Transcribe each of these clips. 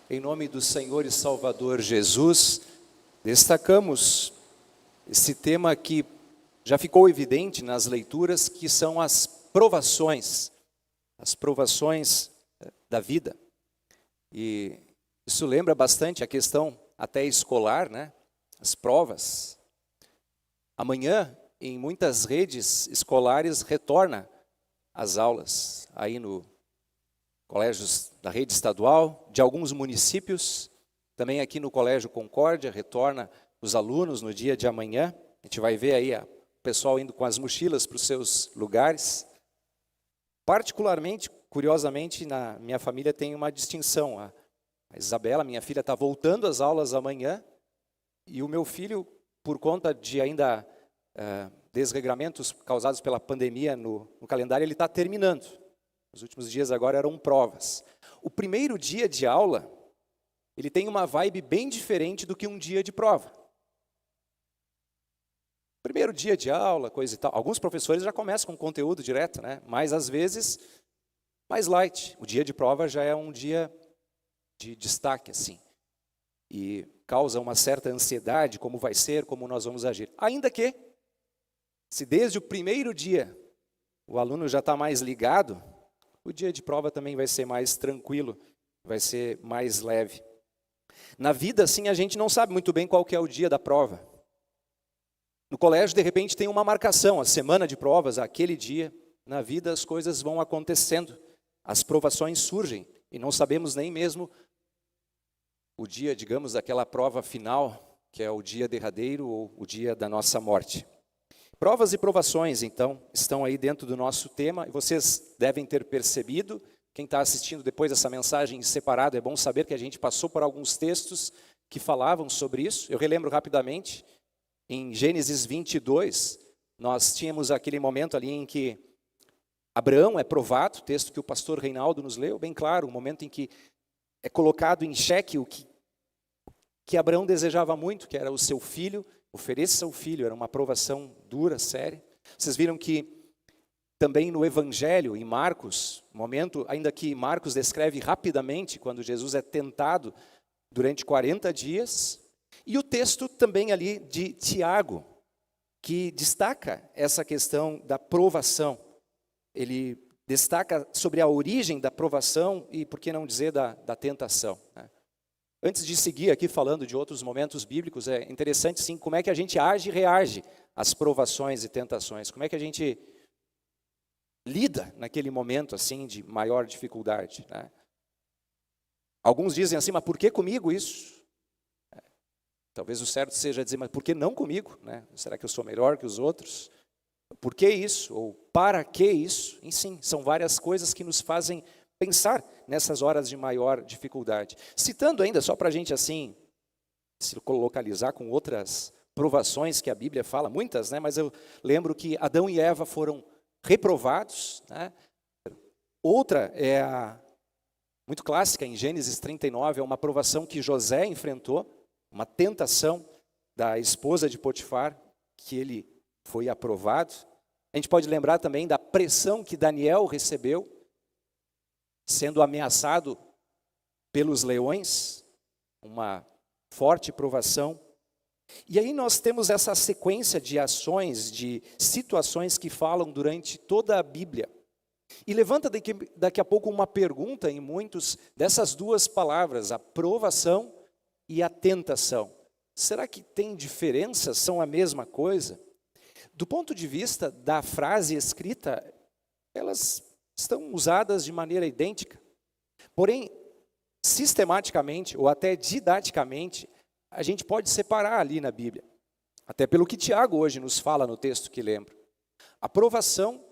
Em nome do Senhor e Salvador Jesus, destacamos esse tema que já ficou evidente nas leituras, que são as provações da vida. E isso lembra bastante a questão até escolar, né? As provas. Amanhã, em muitas redes escolares, retorna às aulas, aí no colégios da rede estadual, de alguns municípios, também aqui no Colégio Concórdia, retorna os alunos no dia de amanhã. A gente vai ver aí o pessoal indo com as mochilas para os seus lugares. Particularmente, curiosamente, na minha família tem uma distinção. A Isabela, minha filha, está voltando às aulas amanhã, e o meu filho, por conta de ainda desregramentos causados pela pandemia no calendário, ele está terminando. Os últimos dias agora eram provas. O primeiro dia de aula, ele tem uma vibe bem diferente do que um dia de prova. Primeiro dia de aula, coisa e tal. Alguns professores já começam com conteúdo direto, né? Mas às vezes mais light. O dia de prova já é um dia de destaque, assim. E causa uma certa ansiedade, como vai ser, como nós vamos agir. Ainda que, se desde o primeiro dia o aluno já está mais ligado, o dia de prova também vai ser mais tranquilo, vai ser mais leve. Na vida, assim, a gente não sabe muito bem qual que é o dia da prova. No colégio, de repente, tem uma marcação, a semana de provas, aquele dia. Na vida, as coisas vão acontecendo, as provações surgem, e não sabemos nem mesmo o dia, digamos, daquela prova final, que é o dia derradeiro ou o dia da nossa morte. Provas e provações, então, estão aí dentro do nosso tema, e vocês devem ter percebido, quem está assistindo depois dessa mensagem separado, é bom saber que a gente passou por alguns textos que falavam sobre isso. Eu relembro rapidamente, em Gênesis 22, nós tínhamos aquele momento ali em que Abraão é provado, texto que o pastor Reinaldo nos leu, bem claro, o momento em que é colocado em xeque o que Abraão desejava muito, que era o seu filho. Ofereça o filho, era uma provação dura, séria. Vocês viram que também no Evangelho, em Marcos, momento, ainda que Marcos descreve rapidamente, quando Jesus é tentado durante 40 dias, e o texto também ali de Tiago, que destaca essa questão da provação. Ele destaca sobre a origem da provação e, por que não dizer, da tentação, né? Antes de seguir aqui falando de outros momentos bíblicos, é interessante sim como é que a gente age e reage às provações e tentações. Como é que a gente lida naquele momento assim de maior dificuldade, né? Alguns dizem assim, mas por que comigo isso? Talvez o certo seja dizer, mas por que não comigo, né? Será que eu sou melhor que os outros? Por que isso? Ou para que isso? E sim, são várias coisas que nos fazem pensar nessas horas de maior dificuldade. Citando ainda, só para a gente assim, se localizar com outras provações que a Bíblia fala, muitas, né? Mas eu lembro que Adão e Eva foram reprovados, né? Outra é muito clássica, em Gênesis 39, é uma provação que José enfrentou, uma tentação da esposa de Potifar, que ele foi aprovado. A gente pode lembrar também da pressão que Daniel recebeu, sendo ameaçado pelos leões, uma forte provação. E aí nós temos essa sequência de ações, de situações que falam durante toda a Bíblia. E levanta daqui a pouco uma pergunta em muitos dessas duas palavras, a provação e a tentação. Será que tem diferença? São a mesma coisa? Do ponto de vista da frase escrita, elas estão usadas de maneira idêntica. Porém, sistematicamente ou até didaticamente, a gente pode separar ali na Bíblia. Até pelo que Tiago hoje nos fala no texto que lembro. A provação,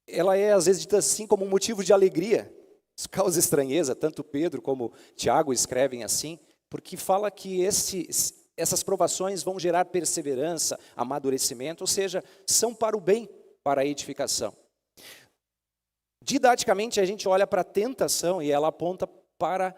ela é às vezes dita assim como um motivo de alegria. Isso causa estranheza, tanto Pedro como Tiago escrevem assim, porque fala que essas provações vão gerar perseverança, amadurecimento, ou seja, são para o bem, para a edificação. Didaticamente, a gente olha para a tentação e ela aponta para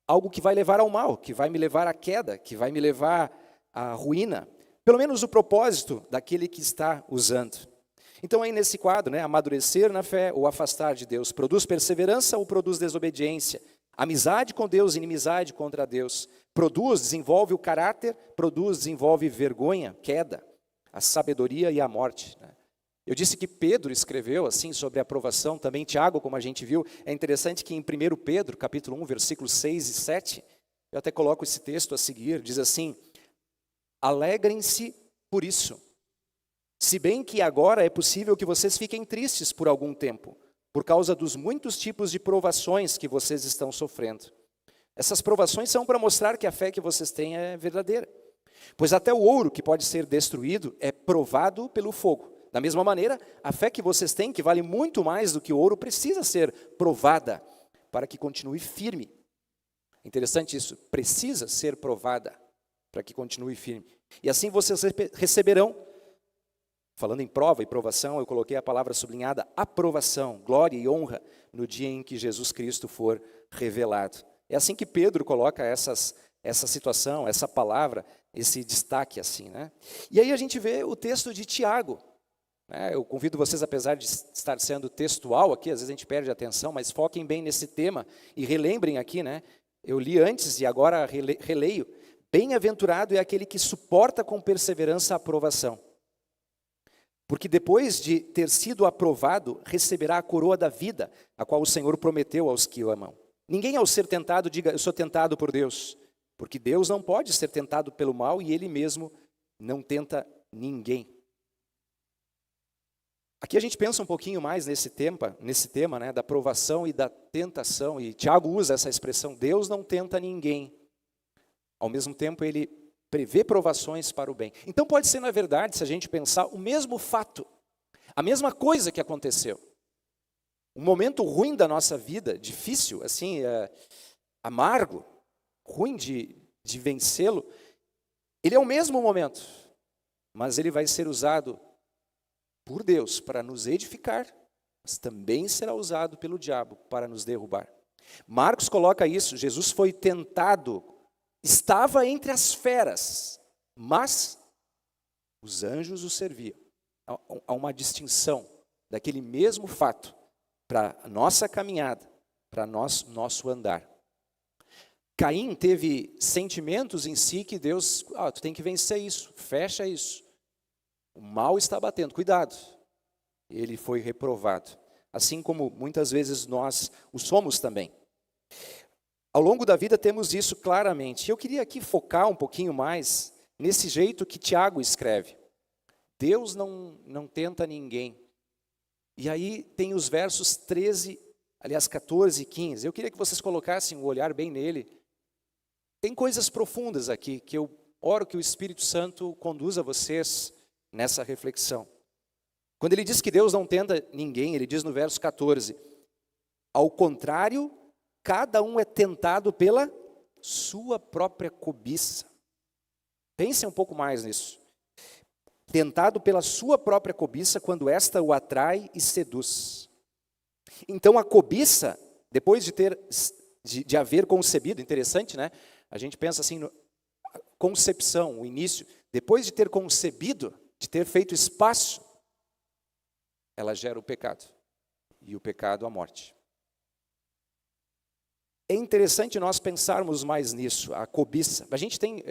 algo que vai levar ao mal, que vai me levar à queda, que vai me levar à ruína. Pelo menos o propósito daquele que está usando. Então, aí nesse quadro, né, amadurecer na fé ou afastar de Deus, produz perseverança ou produz desobediência? Amizade com Deus, inimizade contra Deus. Produz, desenvolve o caráter, produz, desenvolve vergonha, queda, a sabedoria e a morte. Eu disse que Pedro escreveu assim sobre a aprovação, também Tiago, como a gente viu. É interessante que em 1 Pedro, capítulo 1, versículos 6 e 7, eu até coloco esse texto a seguir, diz assim: alegrem-se por isso, se bem que agora é possível que vocês fiquem tristes por algum tempo, por causa dos muitos tipos de provações que vocês estão sofrendo. Essas provações são para mostrar que a fé que vocês têm é verdadeira. Pois até o ouro que pode ser destruído é provado pelo fogo. Da mesma maneira, a fé que vocês têm, que vale muito mais do que o ouro, precisa ser provada para que continue firme. Interessante isso, precisa ser provada para que continue firme. E assim vocês receberão, falando em prova e provação, eu coloquei a palavra sublinhada, aprovação, glória e honra no dia em que Jesus Cristo for revelado. É assim que Pedro coloca essa situação, essa palavra, esse destaque assim, né? E aí a gente vê o texto de Tiago. Eu convido vocês, apesar de estar sendo textual aqui, às vezes a gente perde a atenção, mas foquem bem nesse tema e relembrem aqui, né? Eu li antes e agora releio. Bem-aventurado é aquele que suporta com perseverança a aprovação. Porque depois de ter sido aprovado, receberá a coroa da vida, a qual o Senhor prometeu aos que o amam. Ninguém ao ser tentado diga, eu sou tentado por Deus. Porque Deus não pode ser tentado pelo mal e Ele mesmo não tenta ninguém. Aqui a gente pensa um pouquinho mais nesse tema, né, da provação e da tentação. E Tiago usa essa expressão, Deus não tenta ninguém. Ao mesmo tempo, Ele prevê provações para o bem. Então pode ser, na verdade, se a gente pensar, o mesmo fato, a mesma coisa que aconteceu. Um momento ruim da nossa vida, difícil, assim, amargo, ruim de vencê-lo, ele é o mesmo momento, mas ele vai ser usado por Deus para nos edificar, mas também será usado pelo diabo para nos derrubar. Marcos coloca isso, Jesus foi tentado, estava entre as feras, mas os anjos o serviam. Há uma distinção daquele mesmo fato para a nossa caminhada, para nosso andar. Caim teve sentimentos em si que Deus, tu tem que vencer isso, fecha isso. O mal está batendo, cuidado. Ele foi reprovado. Assim como muitas vezes nós o somos também. Ao longo da vida temos isso claramente. Eu queria aqui focar um pouquinho mais nesse jeito que Tiago escreve. Deus não tenta ninguém. E aí tem os versos 14 e 15. Eu queria que vocês colocassem o olhar bem nele. Tem coisas profundas aqui que eu oro que o Espírito Santo conduza vocês nessa reflexão. Quando ele diz que Deus não tenta ninguém, ele diz no verso 14, ao contrário, cada um é tentado pela sua própria cobiça. Pensem um pouco mais nisso. Tentado pela sua própria cobiça, quando esta o atrai e seduz. Então a cobiça, depois de haver concebido, interessante, né? A gente pensa assim, concepção, o início, depois de ter concebido, de ter feito espaço, ela gera o pecado. E o pecado, a morte. É interessante nós pensarmos mais nisso, a cobiça. A gente tem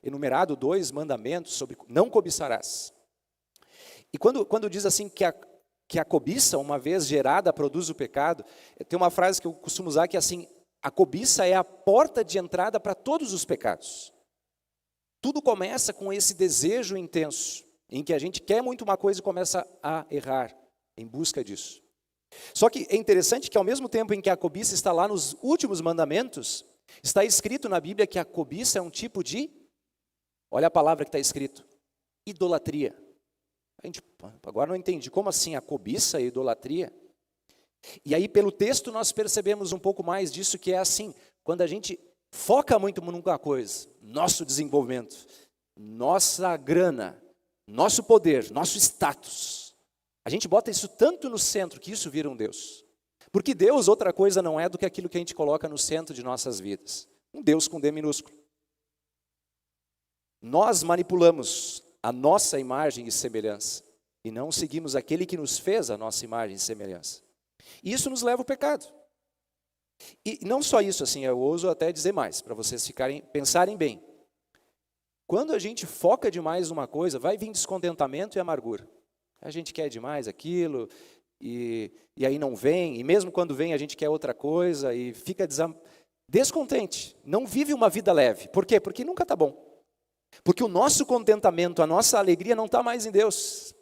enumerado 2 mandamentos sobre não cobiçarás. E quando diz assim que a cobiça, uma vez gerada, produz o pecado, tem uma frase que eu costumo usar que é assim, a cobiça é a porta de entrada para todos os pecados. Tudo começa com esse desejo intenso, em que a gente quer muito uma coisa e começa a errar em busca disso. Só que é interessante que ao mesmo tempo em que a cobiça está lá nos últimos mandamentos, está escrito na Bíblia que a cobiça é um tipo de, olha a palavra que está escrito, idolatria. A gente agora não entendi, como assim a cobiça e a idolatria? E aí pelo texto nós percebemos um pouco mais disso, que é assim, quando a gente foca muito numa coisa, nosso desenvolvimento, nossa grana, nosso poder, nosso status, a gente bota isso tanto no centro que isso vira um Deus. Porque Deus, outra coisa não é do que aquilo que a gente coloca no centro de nossas vidas. Um Deus com D minúsculo. Nós manipulamos a nossa imagem e semelhança e não seguimos aquele que nos fez a nossa imagem e semelhança. E isso nos leva ao pecado. E não só isso, assim, eu ouso até dizer mais, para vocês pensarem bem. Quando a gente foca demais numa coisa, vai vir descontentamento e amargura. A gente quer demais aquilo, e aí não vem, e mesmo quando vem a gente quer outra coisa, e fica descontente, não vive uma vida leve. Por quê? Porque nunca está bom. Porque o nosso contentamento, a nossa alegria não está mais em Deus.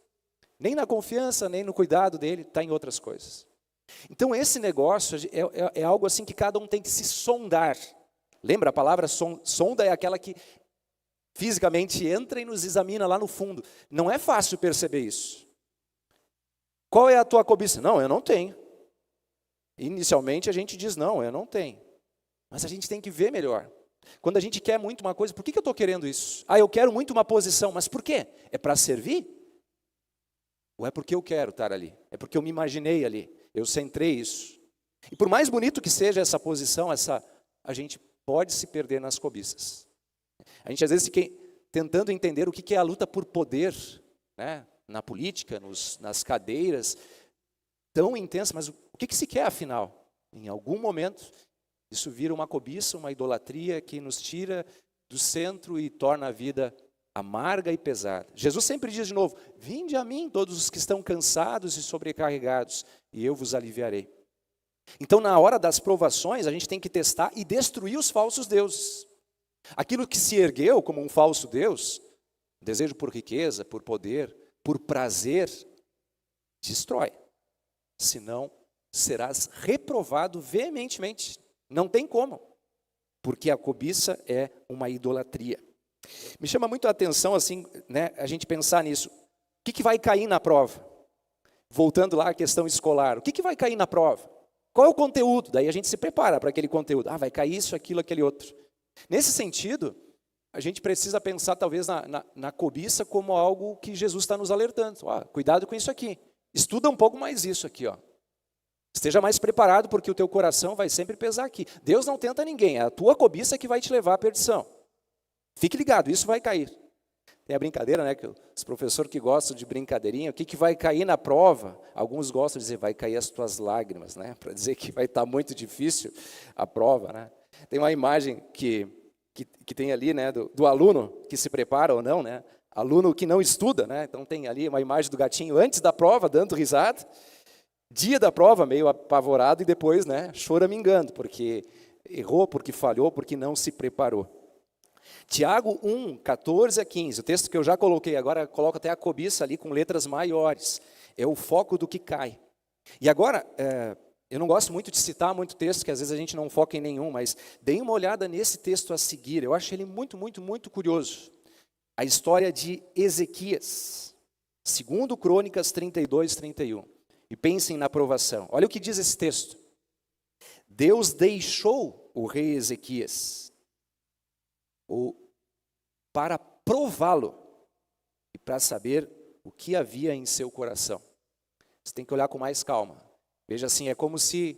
Nem na confiança, nem no cuidado dele, está em outras coisas. Então esse negócio é algo assim que cada um tem que se sondar. Lembra, a palavra sonda é aquela que fisicamente entra e nos examina lá no fundo. Não é fácil perceber isso. Qual é a tua cobiça? Não, eu não tenho. Inicialmente a gente diz, não, eu não tenho. Mas a gente tem que ver melhor. Quando a gente quer muito uma coisa, por que eu estou querendo isso? Ah, eu quero muito uma posição, mas por quê? É para servir? Ou é porque eu quero estar ali? É porque eu me imaginei ali, eu centrei isso. E por mais bonito que seja essa posição, a gente pode se perder nas cobiças. A gente às vezes fica tentando entender o que é a luta por poder, né? Na política, nas cadeiras, tão intensa, mas o que se quer afinal? Em algum momento, isso vira uma cobiça, uma idolatria que nos tira do centro e torna a vida amarga e pesada. Jesus sempre diz de novo, vinde a mim todos os que estão cansados e sobrecarregados, e eu vos aliviarei. Então, na hora das provações, a gente tem que testar e destruir os falsos deuses. Aquilo que se ergueu como um falso Deus, desejo por riqueza, por poder, por prazer, destrói. Senão, serás reprovado veementemente. Não tem como, porque a cobiça é uma idolatria. Me chama muito a atenção, assim, né, a gente pensar nisso. O que vai cair na prova? Voltando lá à questão escolar, o que vai cair na prova? Qual é o conteúdo? Daí a gente se prepara para aquele conteúdo. Ah, vai cair isso, aquilo, aquele outro. Nesse sentido, a gente precisa pensar talvez na cobiça como algo que Jesus está nos alertando. Cuidado com isso aqui. Estuda um pouco mais isso aqui, ó. Esteja mais preparado, porque o teu coração vai sempre pesar aqui. Deus não tenta ninguém, é a tua cobiça que vai te levar à perdição. Fique ligado, isso vai cair. Tem a brincadeira, né, que os professores que gostam de brincadeirinha, o que vai cair na prova? Alguns gostam de dizer, vai cair as tuas lágrimas, né, para dizer que vai estar muito difícil a prova, né. Tem uma imagem que tem ali, né, do aluno que se prepara ou não, né, aluno que não estuda, né, então tem ali uma imagem do gatinho antes da prova, dando risada, dia da prova, meio apavorado, e depois, né, choramingando, porque errou, porque falhou, porque não se preparou. Tiago 1, 14 a 15, o texto que eu já coloquei, agora coloco até a cobiça ali com letras maiores, é o foco do que cai. E agora, eu não gosto muito de citar muito texto, que às vezes a gente não foca em nenhum, mas deem uma olhada nesse texto a seguir, eu acho ele muito, muito, muito curioso. A história de Ezequias, 2 Crônicas 32, 31. E pensem na aprovação. Olha o que diz esse texto. Deus deixou o rei Ezequias para prová-lo e para saber o que havia em seu coração. Você tem que olhar com mais calma. Veja assim, é como se...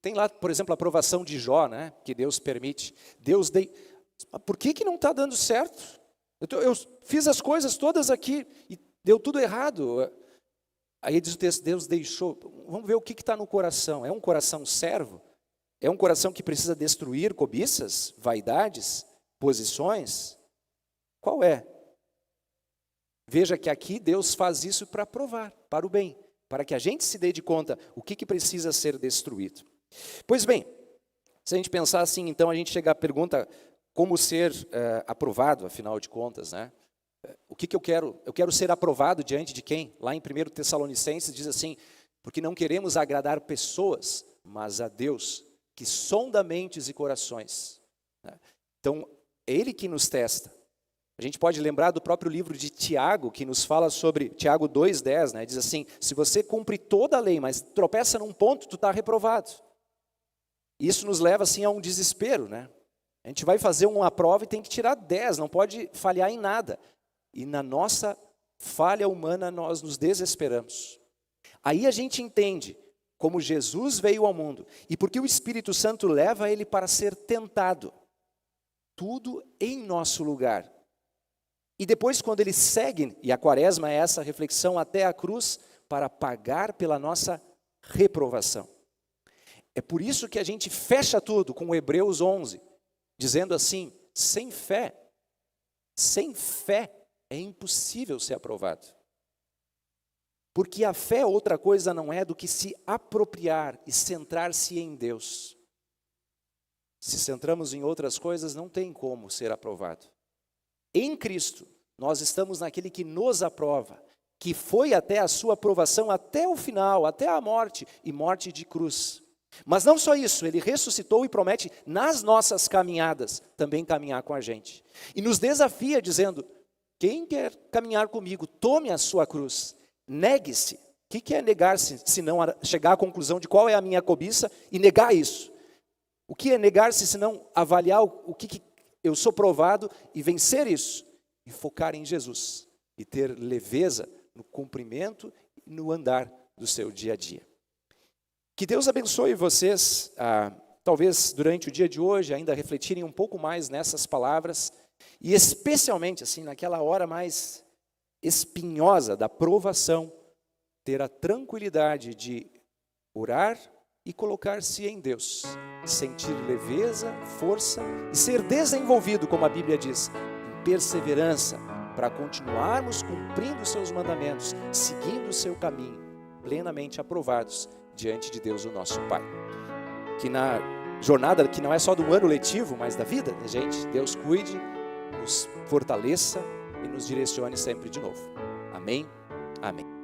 Tem lá, por exemplo, a aprovação de Jó, né, que Deus permite. Mas por que não está dando certo? Eu fiz as coisas todas aqui e deu tudo errado. Aí diz o texto, Deus deixou. Vamos ver o que está no coração. É um coração servo? É um coração que precisa destruir cobiças, vaidades, posições? Qual é? Veja que aqui Deus faz isso para provar, para o bem, para que a gente se dê de conta o que precisa ser destruído. Pois bem, se a gente pensar assim, então a gente chega à pergunta, como ser aprovado, afinal de contas, né? O que eu quero? Eu quero ser aprovado diante de quem? Lá em 1 Tessalonicenses diz assim, porque não queremos agradar pessoas, mas a Deus, que sonda mentes e corações. Então, é Ele que nos testa. A gente pode lembrar do próprio livro de Tiago, que nos fala sobre, Tiago 2,10, né? Diz assim, se você cumpre toda a lei, mas tropeça num ponto, tu está reprovado. Isso nos leva assim a um desespero, né? A gente vai fazer uma prova e tem que tirar 10, não pode falhar em nada. E na nossa falha humana nós nos desesperamos. Aí a gente entende como Jesus veio ao mundo e porque o Espírito Santo leva ele para ser tentado. Tudo em nosso lugar. E depois quando ele segue, e a quaresma é essa reflexão até a cruz, para pagar pela nossa reprovação. É por isso que a gente fecha tudo com Hebreus 11, dizendo assim, sem fé é impossível ser aprovado. Porque a fé outra coisa não é do que se apropriar e centrar-se em Deus. Se centramos em outras coisas, não tem como ser aprovado. Em Cristo, nós estamos naquele que nos aprova, que foi até a sua aprovação, até o final, até a morte, e morte de cruz. Mas não só isso, ele ressuscitou e promete, nas nossas caminhadas, também caminhar com a gente. E nos desafia dizendo, quem quer caminhar comigo, tome a sua cruz, negue-se. O que é negar-se, se não chegar à conclusão de qual é a minha cobiça e negar isso? O que é negar-se, se não avaliar o que eu sou provado e vencer isso? E focar em Jesus, e ter leveza no cumprimento e no andar do seu dia a dia. Que Deus abençoe vocês, talvez durante o dia de hoje, ainda refletirem um pouco mais nessas palavras, e especialmente assim, naquela hora mais espinhosa da provação, ter a tranquilidade de orar e colocar-se em Deus, sentir leveza, força e ser desenvolvido, como a Bíblia diz, em perseverança, para continuarmos cumprindo os seus mandamentos, seguindo o seu caminho, plenamente aprovados diante de Deus, o nosso Pai. Que na jornada, que não é só do ano letivo, mas da vida, né, gente? Deus cuide, nos fortaleça e nos direcione sempre de novo. Amém? Amém.